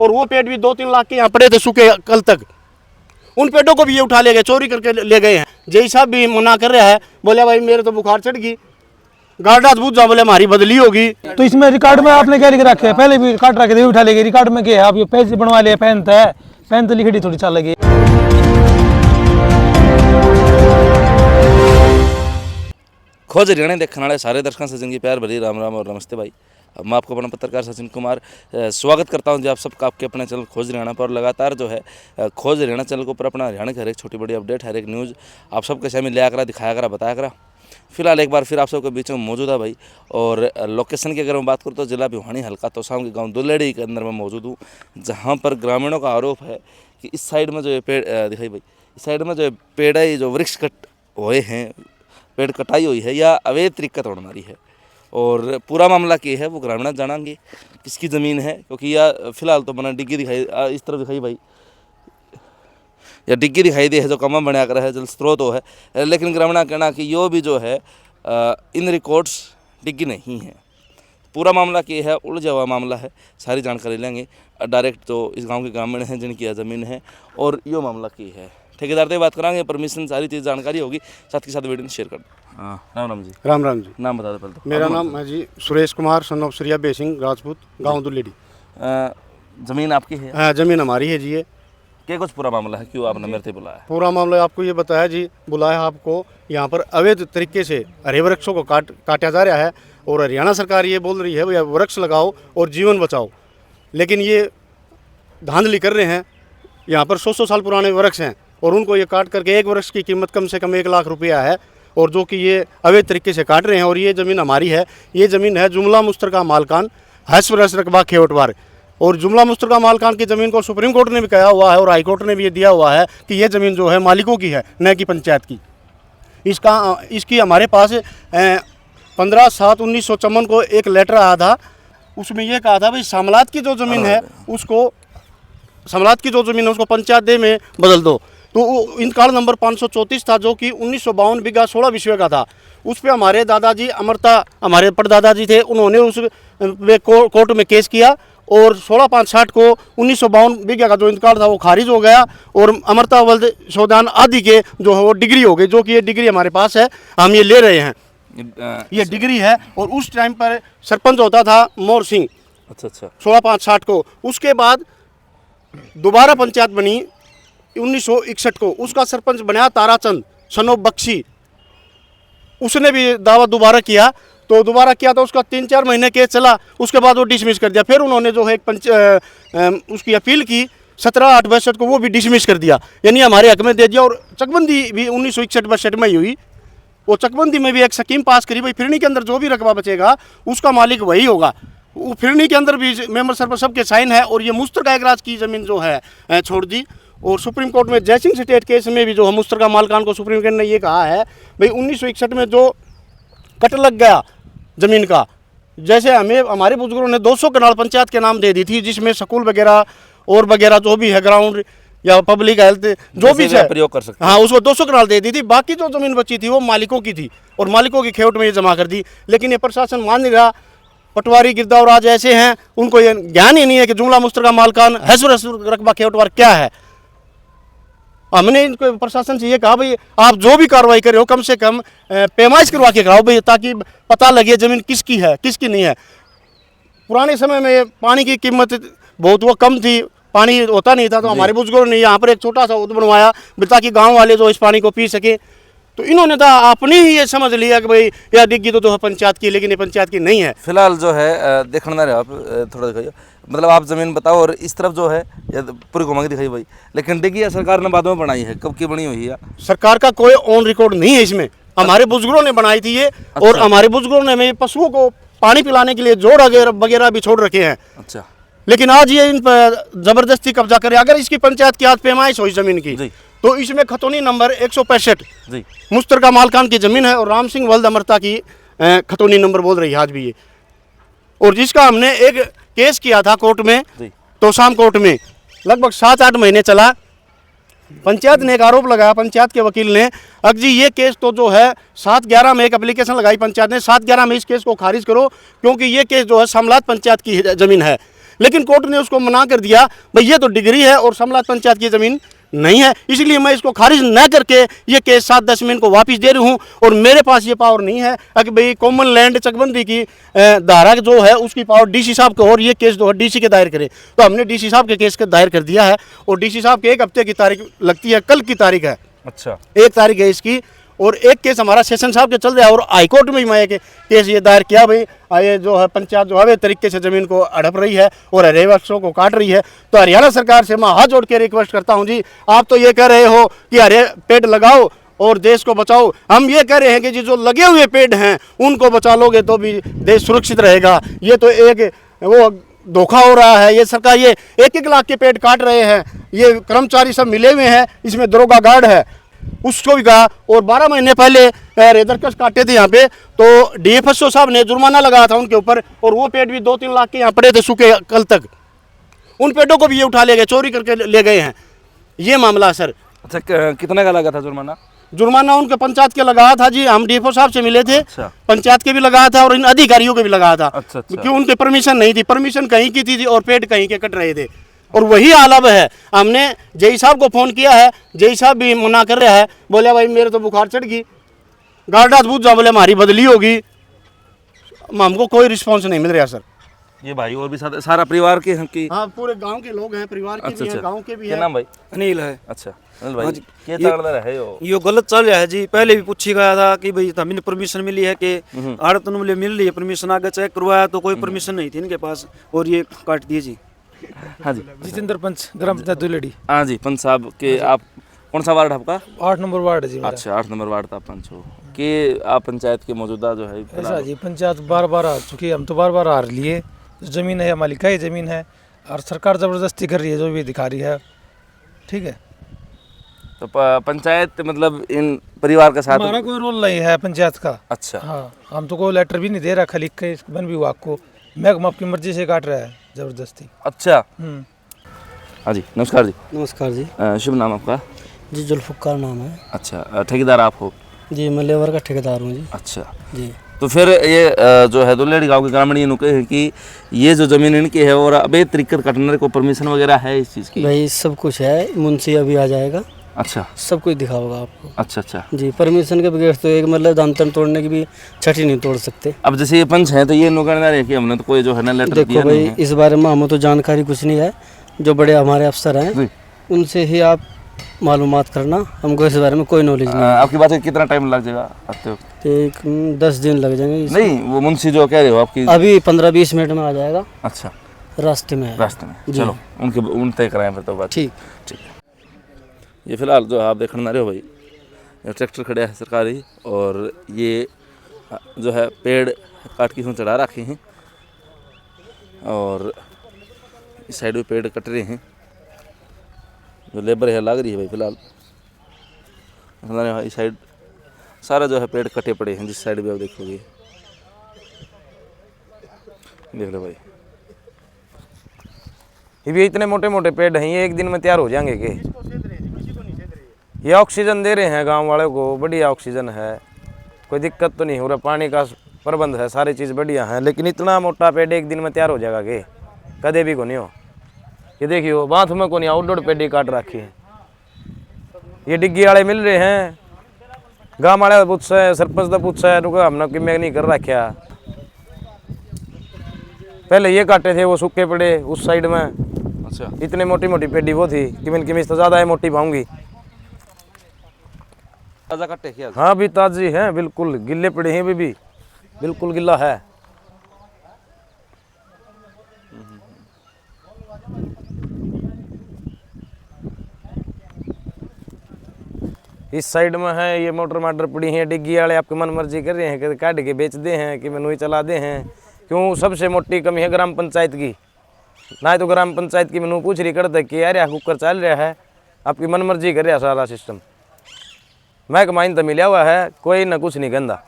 और वो पेड़ भी 2-3 लाख के यहाँ पड़े थे सूखे कल तक, उन पेड़ों को भी ये उठा ले गए, चोरी करके ले गए हैं। जय साहब भी मना कर रहा है, बोले भाई मेरे तो बुखार चढ़ गई, गार्ड बूझ जा, बोले हमारी बदली होगी। तो इसमें रिकॉर्ड में आपने क्या लिख रखे है? पहले भी रिकॉर्ड रखे थे, उठा लेंगे। रिकॉर्ड में क्या है? आप ये पेज बनवा लिया, पेन तो लिखी थोड़ी चल लगी। खोज हरियाणा देखने वाले सारे दर्शकों से जिनकी प्यार भरी राम राम और नमस्ते भाई। मैं आपको अपना पत्रकार सचिन कुमार स्वागत करता हूं जी आप सबका आपके अपने चैनल खोज हरियाणा पर। लगातार जो है खोज हरियाणा चैनल के ऊपर अपना हरियाणा की हर एक छोटी बड़ी अपडेट, हर एक न्यूज़ आप सबके सामने लिया करा, दिखाया करा, बताया करा। फिलहाल एक बार फिर आप सबके बीच में मौजूद है भाई। और लोकेशन की अगर मैं बात करूँ तो जिला भिवानी हल्का तोशाम के गाँव दुलेड़ी के अंदर मैं मौजूद हूँ, जहाँ पर ग्रामीणों का आरोप है कि इस साइड में जो है पेड़ दिखाई भाई, इस साइड में जो है पेड़ है जो वृक्ष कट हुए हैं, पेड़ कटाई हुई है या अवैध तरीका तोड़ मारी है। और पूरा मामला क्या है वो ग्रामीण जानेंगे, किसकी ज़मीन है, क्योंकि यह फिलहाल तो बना डिग्गी दिखाई, इस तरफ दिखाई भाई, या डिग्गी दिखाई दे है जो कमा बना कर है, जल स्रोत हो है। लेकिन ग्रामीण का कहना कि यो भी जो है इन रिकॉर्ड्स डिग्गी नहीं है। पूरा मामला क्या है, उलझा हुआ मामला है, सारी जानकारी लेंगे डायरेक्ट जो इस गांव के ग्रामीण हैं जिनकी यह ज़मीन है और यो मामला क्या है। ठेकेदार से बात करांगे, परमिशन सारी चीज़ जानकारी होगी, साथ के साथ वीडियो शेयर कर दो। हाँ राम राम जी। राम राम जी। नाम बता दो पहले तो। मेरा नाम है जी सुरेश कुमार, सन ऑफ श्रिया बेसिंग, राजपूत, गाँव दुलेड़ी। ज़मीन आपकी है? हाँ ज़मीन हमारी है जी। ये क्या कुछ पूरा मामला है, क्यों आपने मेरे से बुलाया? पूरा मामला आपको ये बताया जी, बुलाया आपको, यहाँ पर अवैध तरीके से हरे वृक्षों को काटा जा रहा है और हरियाणा सरकार ये बोल रही है भैया वृक्ष लगाओ और जीवन बचाओ, लेकिन ये धांधली कर रहे हैं। यहाँ पर 100 साल पुराने वृक्ष हैं और उनको ये काट करके एक वृक्ष की कीमत कम से कम 1 लाख रुपया है, और जो कि ये अवैध तरीके से काट रहे हैं। और ये ज़मीन हमारी है, ये ज़मीन है जुमला मुश्तरका मालकान हैसरस रकबा खेवटवार। और जुमला मुश्तरका मालकान की ज़मीन को सुप्रीम कोर्ट ने भी कहा हुआ है और हाई कोर्ट ने भी ये दिया हुआ है कि ये ज़मीन जो है मालिकों की है, न कि पंचायत की। इसकी हमारे पास 15/7/1954 को एक लेटर आया था, उसमें ये कहा था भाई सामलात की जो ज़मीन है उसको, सामलात की जो ज़मीन है उसको पंचायत दे में बदल दो। तो इंतकाल नंबर 534 था जो कि 1952 बीघा 16 विश्व का था। उस पर हमारे दादाजी अमरता, हमारे परदादाजी थे, उन्होंने उस कोर्ट में केस किया और 16/5/60 को 1952 बीघा का जो इंतकाल था वो खारिज हो गया और अमरता वल्द शोधान आदि के जो है वो डिग्री हो गई, जो कि ये डिग्री हमारे पास है, हम ये ले रहे हैं, ये डिग्री है। और उस टाइम पर सरपंच होता था मोर सिंह। अच्छा 16/5/60 को। उसके बाद दोबारा पंचायत बनी 1961 को, उसका सरपंच बना ताराचंद सनोब बख्शी। उसने भी दावा दोबारा किया, तो दोबारा किया तो उसका 3-4 महीने केस चला, उसके बाद वो डिसमिस कर दिया। फिर उन्होंने जो है उसकी अपील की 17/8/62 को, वो भी डिसमिस कर दिया, यानी हमारे हक में दे दिया। और चकबंदी भी 1961-62 में ही हुई। वो चकबंदी में भी एक स्कीम पास करी भाई, फिरनी के अंदर जो भी रकबा बचेगा उसका मालिक वही होगा। वो फिरनी के अंदर भी मेंबर सरपंच सबके साइन है और ये मुश्तरका एकराज की ज़मीन जो है छोड़ दी। और सुप्रीम कोर्ट में जयसिंह स्टेट केस में भी जो है मुश्तरका मालकान को सुप्रीम कोर्ट ने ये कहा है भाई 1961 में जो कट लग गया ज़मीन का, जैसे हमें हमारे बुजुर्गों ने 200 कनाल पंचायत के नाम दे दी थी, जिसमें स्कूल वगैरह और वगैरह जो भी है, ग्राउंड या पब्लिक हेल्थ जो भी है प्रयोग कर सकते, हाँ उसको 200 कनाल दे दी थी। बाकी जो ज़मीन बची थी वो मालिकों की थी और मालिकों की खेवट में ये जमा कर दी। लेकिन ये प्रशासन मान नहीं रहा। पटवारी गिरदावराज ऐसे हैं, उनको ये ज्ञान ही नहीं है कि जुमला मुश्तरका मालकान हैसरस रकबा खेवटवार क्या है। हमने इनको प्रशासन से ये कहा भाई आप जो भी कार्रवाई कर रहे हो कम से कम पैमाइश करवा के कराओ भाई, ताकि पता लगे ज़मीन किसकी है किसकी नहीं है। पुराने समय में पानी की कीमत बहुत वो कम थी, पानी होता नहीं था, तो हमारे बुजुर्गों ने यहाँ पर एक छोटा सा उद बनवाया ताकि गाँव वाले जो इस पानी को पी सके। तो इन्होंने तो अपनी ही ये समझ लिया कि भाई यह डिग्गी तो है पंचायत की, लेकिन ये पंचायत की नहीं है। फिलहाल जो है देखना ना रहे आप, थोड़ा दिखाइए, मतलब आप ज़मीन बताओ। और इस तरफ जो है पूरी घुमा के दिखाई भाई, लेकिन डिग्गी सरकार ने बाद में बनाई है, कब की बनी हुई है? सरकार का कोई ऑन रिकॉर्ड नहीं है इसमें, हमारे बुजुर्गों ने बनाई थी ये। अच्छा। और हमारे बुजुर्गों ने हमें पशुओं को पानी पिलाने के लिए जोड़ वगैरह भी छोड़ रखे हैं। अच्छा। लेकिन आज ये इन पर जबरदस्ती कब्जा करे। अगर इसकी पंचायत की आज पैमाइश हुई ज़मीन की तो इसमें खतौनी नंबर 165 मुश्तरका मालकान की ज़मीन है और राम सिंह वल्द अमरता की खतौनी नंबर बोल रही है आज भी ये। और जिसका हमने एक केस किया था कोर्ट में, तोशाम कोर्ट में, लगभग 7-8 महीने चला। पंचायत ने एक आरोप लगाया, पंचायत के वकील ने, अग जी ये केस तो जो है 7/11 में एक एप्लीकेशन लगाई पंचायत ने, 7/11 में इस केस को खारिज करो, क्योंकि ये केस जो है सामलात पंचायत की ज़मीन है। लेकिन कोर्ट ने उसको मना कर दिया, भाई ये तो डिग्री है और समलात पंचायत की ज़मीन नहीं है, इसलिए मैं इसको खारिज न करके ये केस 7-10 में इनको वापस दे रही हूँ। और मेरे पास ये पावर नहीं है कि भाई कॉमन लैंड चकबंदी की धारा जो है उसकी पावर डीसी साहब को, और ये केस जो है डीसी के दायर करे। तो हमने डीसी साहब के केस के दायर कर दिया है और डीसी साहब के 1 हफ्ते की तारीख लगती है, कल की तारीख है। अच्छा, 1 तारीख है इसकी, और एक केस हमारा सेशन साहब के चल रहा है और हाईकोर्ट में भी मैं केस ये दायर किया, भाई ये जो है पंचायत जो अवैध तरीके से ज़मीन को हड़प रही है और हरे वृक्षों को काट रही है। तो हरियाणा सरकार से मैं हाथ जोड़ के रिक्वेस्ट करता हूँ जी, आप तो ये कह रहे हो कि हरे पेड़ लगाओ और देश को बचाओ, हम ये कह रहे हैं कि जी जो लगे हुए पेड़ हैं उनको बचा लोगे तो भी देश सुरक्षित रहेगा। ये तो एक वो धोखा हो रहा है, ये सरकार ये 1-1 लाख के पेड़ काट रहे हैं, ये कर्मचारी सब मिले हुए हैं, इसमें दरोगा गार्ड है, उसको भी कहा। और 12 महीने पहले रेदरकस काटे थे यहाँ पे, तो डीएफएसओ साहब ने जुर्माना लगाया था उनके ऊपर, और वो पेड़ भी 2-3 लाख के यहाँ पड़े थे सूखे कल तक, उन पेड़ों को भी ये उठा ले गए, चोरी करके ले गए हैं। ये मामला सर। अच्छा, कितने का लगा था जुर्माना? जुर्माना उनके पंचायत के लगाया था जी, हम डीएफओ साहब से मिले थे। अच्छा। पंचायत के भी लगाया था और इन अधिकारियों के भी लगाया था। अच्छा। क्योंकि उनकी परमिशन नहीं थी, परमिशन कहीं की थी और पेड़ कहीं के कट रहे थे, और वही आलब है। हमने जेई साहब को फ़ोन किया है, जेई साहब भी मना कर रहा है, बोले भाई मेरे तो बुखार चढ़ गई, गार्डात पूछ जा, बोले हमारी बदली होगी, हमको कोई रिस्पॉन्स नहीं मिल रहा सर। ये भाई और भी सारा परिवार के हैं कि? हाँ, पूरे गांव के लोग हैं, परिवार के भी हैं, गांव के भी क्या हैं। नाम भाई? अनिल है। अच्छा अनिल भाई, हाँ जी। क्या तगड़ा है यो गलत चल रहा है जी। पहले भी पूछी गया था कि भाई हमें परमिशन मिली है कि आड़त मिल रही है परमिशन, आगे चेक करवाया तो कोई परमिशन नहीं थी इनके पास, और ये काट दिए जी। हाँ जी, जितेंद्र पंच, ग्राम पंचायत दुलेड़ी। हाँ जी, पंच साहब के आप कौन सा वार्ड है आपका? 8 नंबर वार्ड है जी मेरा। अच्छा, 8 नंबर वार्ड का पंच हो कि आप पंचायत के मौजूदा जो है ऐसा जी, पंचायत बार हार चुकी है, हम तो बार हार लिए। ज़मीन है मालिका ही ज़मीन है, और सरकार ज़बरदस्ती कर रही है, जो भी दिखा रही है। ठीक है, तो पंचायत मतलब इन परिवार का साथ हमारा कोई रोल नहीं है पंचायत का। अच्छा, हाँ, हम तो कोई लेटर भी नहीं दे रहा, खाली के वन विभाग को महकमा आपकी मर्जी से काट रहा है ज़बरदस्ती। अच्छा। हाँ जी, नमस्कार जी। नमस्कार जी। शुभ नाम आपका? जी जुल्फ़िकार नाम है अच्छा, ठेकेदार आप हो? जी, मैं लेबर का ठेकेदार हूँ जी। अच्छा जी। तो फिर ये जो है दुलेड़ी गांव के ग्रामीण ये कहे हैं कि ये जो ज़मीन इनकी है और अबे तरीके कटने को परमिशन वगैरह है इस चीज़ की? भाई सब कुछ है, मुंशी अभी आ जाएगा, अच्छा, सब कुछ दिखाओगा आपको। अच्छा। जी, परमिशन के बगैर तो एक मतलब दांतन तोड़ने की भी छठी नहीं तोड़ सकते। अब जैसे ये पंच है तो ये नो कहना है कि हमने तो कोई जो है ना लेटर देखो दिया भाई, नहीं है। इस बारे में हमें तो जानकारी कुछ नहीं है, जो बड़े हमारे अफसर जी। हैं उनसे ही आप मालूमात करना, हमको इस बारे में कोई नॉलेज नहीं है। आपकी बात है, कितना टाइम लग जाएगा आते वक्त? एक 10 दिन लग जाएंगे इसमें। नहीं, वो मुंशी जो कह रहे हो आपकी? अभी 15-20 मिनट में आ जाएगा, अच्छा, रास्ते में है। रास्ते में। जी। चलो उन तय कराएं फिर तो बात। ठीक। ठीक है। ये फिलहाल जो आप देखने ना रहे हो भाई, ये ट्रैक्टर खड़े है सरकारी, और ये जो है पेड़ काट के चढ़ा रखे हैं, और इस साइड में पेड़ कट रहे हैं, जो लेबर है लग रही है भाई फिलहाल। इस साइड सारा जो है पेड़ कटे पड़े हैं, जिस साइड भी आप देखोगे देख लो भाई। ये भी इतने मोटे मोटे पेड़ हैं, ये एक दिन में तैयार हो जाएंगे के? ये ऑक्सीजन दे रहे हैं गांव वालों को, बढ़िया ऑक्सीजन है, कोई दिक्कत तो नहीं हो रहा, पानी का प्रबंध है, सारी चीज़ बढ़िया है। लेकिन इतना मोटा पेड़ एक दिन में तैयार हो जाएगा के? कदे भी को नहीं हो। ये देखियो बाथ में को नहीं आउटडोर पेड़ काट रखी है। ये डिग्गी वाले मिल रहे हैं, गाँव वाले पूछ है, सरपंच का पूछ है, रुका हमने कि मैं नहीं कर रखा। पहले ये काटे थे, वो सूखे पड़े उस साइड में। अच्छा, इतने मोटी मोटी पेड़ी वो थी कि मैंने किमिस तो ज़्यादा है, मोटी पाऊंगी। ताज़ा कट्टे क्या? हाँ भी ताज़ी हैं, बिल्कुल गिल्ले पड़े हैं, भी बिल्कुल गिल्ला है। इस साइड में है, ये मोटर माटर पड़ी हैं, डिग्गी वाले आपकी मन मर्जी कर रहे हैं कि काट के बेच दे हैं कि मैनू ही चला दे हैं। क्यों? सबसे मोटी कमी है ग्राम पंचायत की, ना तो ग्राम पंचायत की मैनू पूछ रही करते कि यार कुकर चल रहा है, आपकी मन मर्जी कर रहा सारा सिस्टम। मैं कमाइन तो मिला हुआ है, कोई ना कुछ नहीं गंदा।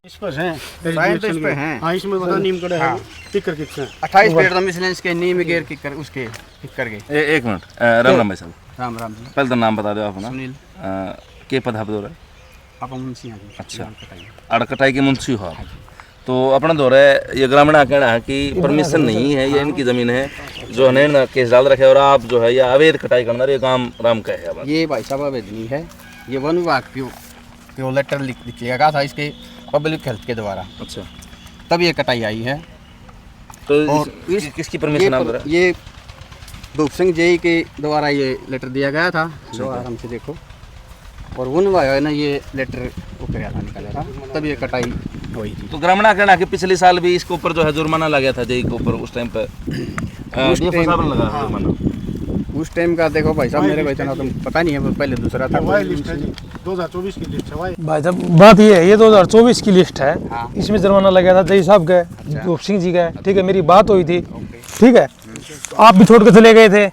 इस पर हैं, इस पे हैं। हाँ, इसमें बता नीम कड़े हैं, किकर किक्स हैं। 28 पेड़ मिसलेंस के नीम गेर किकर उसके किकर के। एक मिनट, राम राम भाई साहब, राम राम जी। पहले तो नाम बता दो आप ना। सुनील। के पद आप दो रहे? आप मुंशी हैं जी। अच्छा, अड़कटाई के मुंशी हो आप। तो अपना दौर है ये ग्रामीण का कहना है कि परमिशन नहीं है, ये इनकी जमीन है जो ने केस डाल रखे और आप जो है ये अवैध कटाई करना ये काम राम का है। अब ये भाई साहब अवैध नहीं है, ये वन विभाग की लेटर लिखा गया था इसके पब्लिक हेल्थ के द्वारा, अच्छा, तब ये कटाई आई है। तो और किसकी परमिशन आप ये धूप सिंह जेई के द्वारा ये लेटर दिया गया था, जो आराम से देखो, और वन विभाग है ना ये लेटर ऊपर था निकाला था, तब ये कटाई हुई थी। तो ग्रामीण का कहना है कि पिछले साल भी इसके ऊपर जो है जुर्माना लगा था जेई के ऊपर, उस टाइम पे उस टाइम का देखो भाई साहब मेरे को इतना तो पता नहीं है, पहले दूसरा था। 2024 की लिस्ट है भाई। भाई साहब बात ये है, ये 2024 की लिस्ट है, हाँ। इसमें जुर्माना लगा था जय साहब गए, धूप सिंह जी गए, ठीक है, मेरी बात हुई थी, ठीक है, आप भी छोड़ के चले गए थे,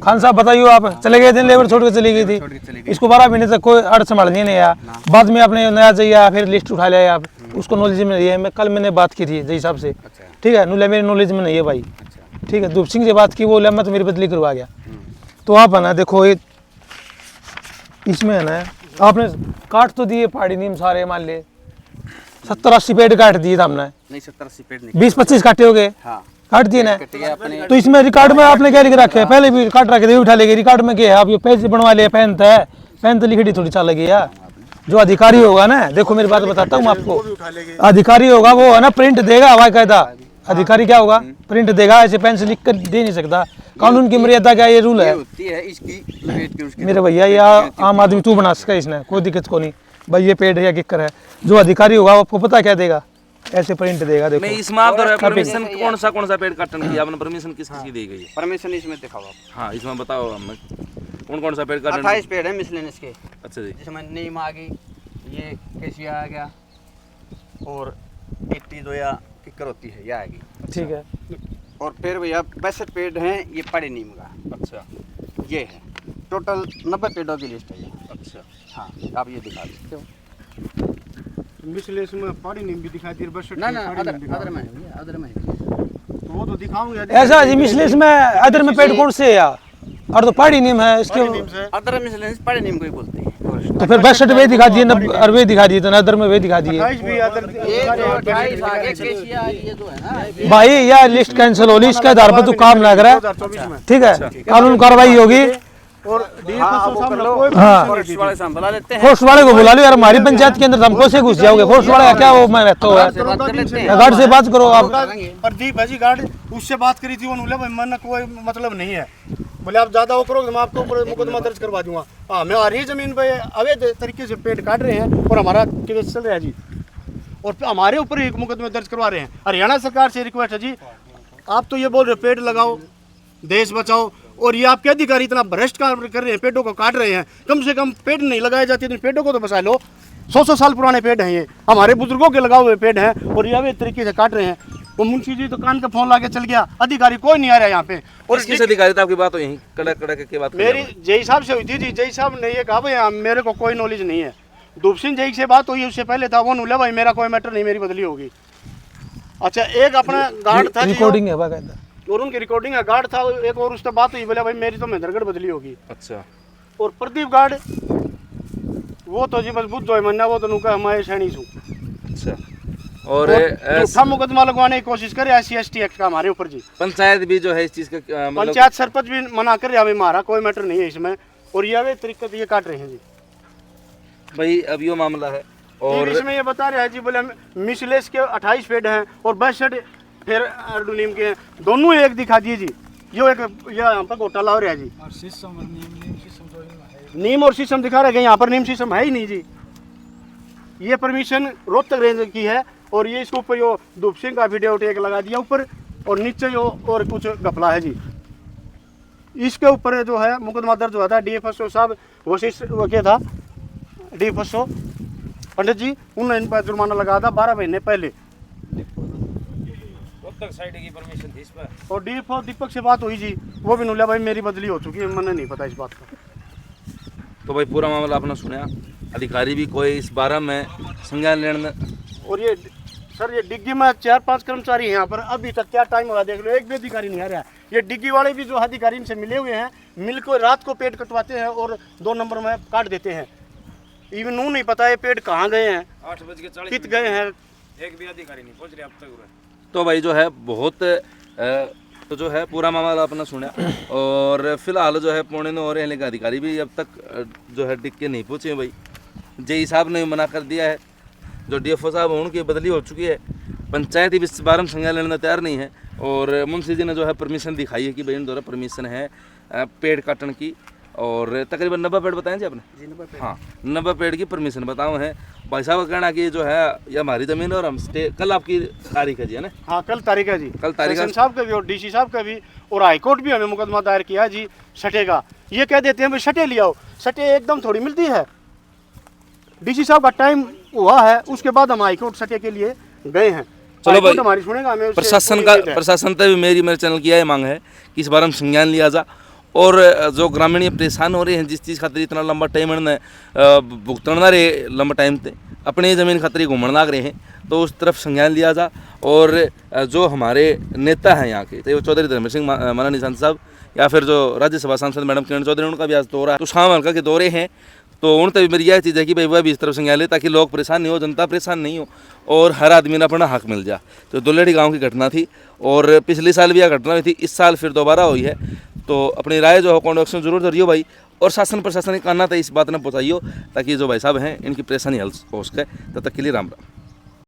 खान साहब बताइए, आप चले गए थे, लेबर छोड़ के चली गई थी, इसको 12 महीने तक कोई अर्थ संभालने नहीं आया, बाद में आपने नया चाहिए फिर लिस्ट उठा लिया आप, उसको नॉलेज में नहीं है। मैं कल मैंने बात की थी जय साहब से, ठीक है, नुले मेरी नॉलेज में नहीं है भाई, ठीक है, धूप सिंह से बात की, वो मैं तो मेरी बदली करवा गया। तो आप है ना देखो ये इसमें है ना, आपने काट तो दिए पहाड़ी नीम सारे मान ले 70-80 पेड़ काट दिए था हमने, नहीं 70-80 पेड़ नहीं 20-25 काटे हो गए, हाँ काट दिए ना। अपने तो इसमें रिकॉर्ड में आपने क्या लिख रखे है, पहले भी काट रखे थे, उठा लेंगे, रिकॉर्ड में क्या है, आप ये पेज बनवा लिए, पेन है, पेन तो लिखड़ी थोड़ी चाल लगी यार। जो अधिकारी होगा ना, देखो मेरी बात बताता हूँ आपको, अधिकारी होगा वो है ना प्रिंट देगा, बाकायदा अधिकारी क्या होगा प्रिंट देगा, ऐसे पेन से लिख कर दे नहीं सकता, कानून की मर्यादा क्या ये रूल है होती है इसकी लपेट के उसकी मेरे भैया, ये आम आदमी तू बना सका इसने, कोई दिक्कत को नहीं भाई, ये पेड़ है या किक्कर है, जो अधिकारी होगा आपको पता क्या देगा, ऐसे प्रिंट देगा। देखो मैं इसमें आप परमिशन कौन सा पेड़ काटने की आपने परमिशन किसकी दी गई है? परमिशन इसमें दिखाओ आप। हाँ इसमें बताओ हमें कौन सा पेड़ काटने। 28 पेड़ है मिसलेनियस के, अच्छा जी, जिसमें नीम आ गई, ये केसिया आ गया, और 80 दोया किक्कर होती है ये आ गई, ठीक है। और फिर भैया 62 पेड़ हैं ये पड़े नीम का, अच्छा ये है टोटल 90 पेड़ों की लिस्ट है ये। अच्छा, हाँ आप ये दिखा सकते हो। मिसलेस में पहाड़ी नीम भी दिखाई दे रही है, ना अदर में है भैया, अदर में है। तो वो तो दिखाऊंगा ऐसा जी मिसलेस में अदर में पेड़ कौन से है यार, और तो पहाड़ी नीम है इसके, अदर मिसलेनियस पड़े नीम को ही बोलते हैं। तो फिर 62 वे दिखा दिए, 90 दिखा दिए, तो अदर में वे दिखा दिए ये जो 28 आगे केसिया ये जो है ना, भाई, यह लिस्ट कैंसिल होगी, इसके आधार पर तू काम लग रहा है, ठीक है, कानून कार्रवाई होगी, और हाँ फॉरेस्ट वाले से हम बुला लेते हैं, फोर्स वाले को बुला लो यार, हमारी पंचायत के अंदर हमको से घुस जाओगे, फोर्स वाले का क्या वो मैं रहता हूँ, से बात कर लेते हैं। गार्ड से बात करो आप। प्रदीप है जी गार्ड, उससे बात करी थी, उन्होंने बोला मन कोई मतलब नहीं है, बोले आप ज्यादा वो करोगे तो मैं आपके ऊपर मुकदमा दर्ज करवा दूंगा। हाँ मैं हमारी जमीन पे अवैध तरीके से पेड़ काट रहे हैं और हमारा केस चल रहा है जी, और हमारे ऊपर ही मुकदमे दर्ज करवा रहे हैं। हरियाणा सरकार से रिक्वेस्ट है जी, आप तो ये बोल रहे पेड़ लगाओ देश बचाओ, और ये आपके अधिकारी इतना भ्रष्ट काम कर रहे हैं, पेड़ों को काट रहे हैं, कम से कम पेड़ नहीं लगाए जाते तो पेड़ों को तो बचा लो। 100 साल पुराने पेड़ हैं, ये हमारे बुजुर्गों के लगाए हुए पेड़ हैं, और ये अवैध तरीके से काट रहे हैं। वो मुंशी जी तो कान का फोन लाके चल गया, अधिकारी कोई नहीं आ रहा है यहाँ पे। और किस अधिकारी था आपकी बात हुई कड़क की बात मेरी जय साहब से हुई थी जी, जय साहब ने ये कहा भाई मेरे को कोई नॉलेज नहीं है। धूप सिंह जय से बात हुई, उससे पहले था वो बोला भाई मेरा कोई मैटर नहीं, मेरी बदली होगी। अच्छा एक अपना गार्ड था, रिकॉर्डिंग है बाकायदा, और उनकी रिकॉर्डिंग है, गार्ड था एक, और उससे बात हुई, बोला भाई मेरी तो महेंद्रगढ़ बदली होगी। अच्छा, और प्रदीप गार्ड वो तो जी बस बुद्ध जो मनना, वो तो नुका मैं सैनी हूँ। अच्छा, और झूठा मुकदमा लगवाने की कोशिश करे SC/ST एक्ट का हमारे ऊपर जी। पंचायत भी जो है इस चीज का मतलब पंचायत सरपंच भी मना कर रहे, हमारा कोई मैटर नहीं है इसमें, और ये अवैध तरीके से ये काट रहे हैं जी। भाई अब यो मामला है, और इसमें ये बता रहे हैं जी, बोले मिसलेस के 28 पेड़ हैं और 62 फिर अर्डुनीम के हैं, दोनों एक दिखा दिए जी। यो एक यहाँ पर घोटाला हो रहा है जी, नीम और शीशम दिखा रहे हैं, यहाँ पर नीम शीशम है ही नहीं जी। ये परमिशन रोहतक रेंज की है, और ये इसके ऊपर यो धूप सिंह का एफिडेविट एक लगा दिया ऊपर, और नीचे यो और कुछ घपला है जी। इसके ऊपर जो है मुकदमा दर्ज हुआ था, DFSO साहब वशिष्ठ वो क्या था, DFSO पंडित जी, उन्होंने इन पर जुर्माना लगाया था 12 महीने पहले। साइड की परमिशन थी इस पर, और DFO दीपक से बात हुई जी, वो भी नुला भाई मेरी बदली हो चुकी है, मैंने नहीं पता इस बात का। तो भाई पूरा मामला आपने सुना, अधिकारी भी कोई इस बारे में संज्ञान लेने, और ये सर ये डिग्गी में 4-5 कर्मचारी हैं यहाँ पर, अभी तक क्या टाइम हुआ देख लो, एक भी अधिकारी नहीं आ रहा है। ये डिग्गी वाले भी जो अधिकारी इनसे मिले हुए हैं, मिल को रात को पेड़ कटवाते हैं और 2 नंबर में काट देते हैं। इवन नहीं पता है पेड़ कहाँ गए हैं, 8:40 कित गए हैं, एक भी अधिकारी नहीं पहुंच रहे अब तक। तो भाई जो है बहुत तो जो है पूरा मामला आपने सुना और फिलहाल जो है 8:45 हो रहे हैं लेकिन अधिकारी भी अब तक जो है टिक के नहीं पहुँचे भाई। जेई साहब ने मना कर दिया है, जो डीएफओ साहब हैं उनकी बदली हो चुकी है, पंचायत ही इस बारे में संज्ञान लेने में तैयार नहीं है और मुंशी जी ने जो है परमिशन दिखाई है कि भाई इन द्वारा परमिशन है पेड़ काटने की और तकरीबन 90 पेड़ बताएं जी आपने? हाँ 90 पेड़ की परमिशन बताओ है। भाई साहब का कहना कि जो है ये हमारी ज़मीन और हम स्टे कल आपकी तारीख है जी है ना? हाँ कल तारीख है जी, कल तारीख है। सेशन साहब का भी और डीसी साहब का भी और हाईकोर्ट भी हमें मुकदमा दायर किया है जी सटेगा। ये कह देते हैं भाई सटे ले आओ, सटे एकदम थोड़ी मिलती है। डीसी साहब का टाइम हुआ है उसके बाद हम हाईकोर्ट सटे के लिए गए हैं। चलो भाई हमारी सुनेगा, हमें उससे प्रशासन पूरी का उम्मीद है। प्रशासन तक भी मेरे चैनल की यह मांग है कि इस बार हम संज्ञान लिया जा और जो ग्रामीण ये परेशान हो रहे हैं जिस चीज़ खातिर इतना लंबा टाइम भुगतन ना रहे लंबा टाइम ते अपनी ज़मीन खातिर घूमने लग रहे हैं तो उस तरफ संज्ञान लिया जा। और जो हमारे नेता हैं यहाँ के तो चौधरी धर्मेश सिंह माना निशांत साहब या फिर जो राज्यसभा सांसद मैडम किरण चौधरी उनका भी आज दौरा है, तो शाम हल्का के दौरे हैं तो उन तभी मेरी यह चीज़ है कि भाई वह भी इस तरफ संज्ञान ले ताकि लोग परेशान नहीं हो, जनता परेशान नहीं हो और हर आदमी ने अपना हक मिल जाए। तो दुल्हेड़ी गांव की घटना थी और पिछले साल भी यह घटना हुई थी, इस साल फिर दोबारा हुई है। तो अपनी राय जो है कमेंट बॉक्स में जरूर करियो भाई और शासन प्रशासन का कहना था इस बात ने पहुँचाइयो ताकि जो भाई साहब हैं इनकी परेशानी हल हो सके। तब तक के लिए राम राम।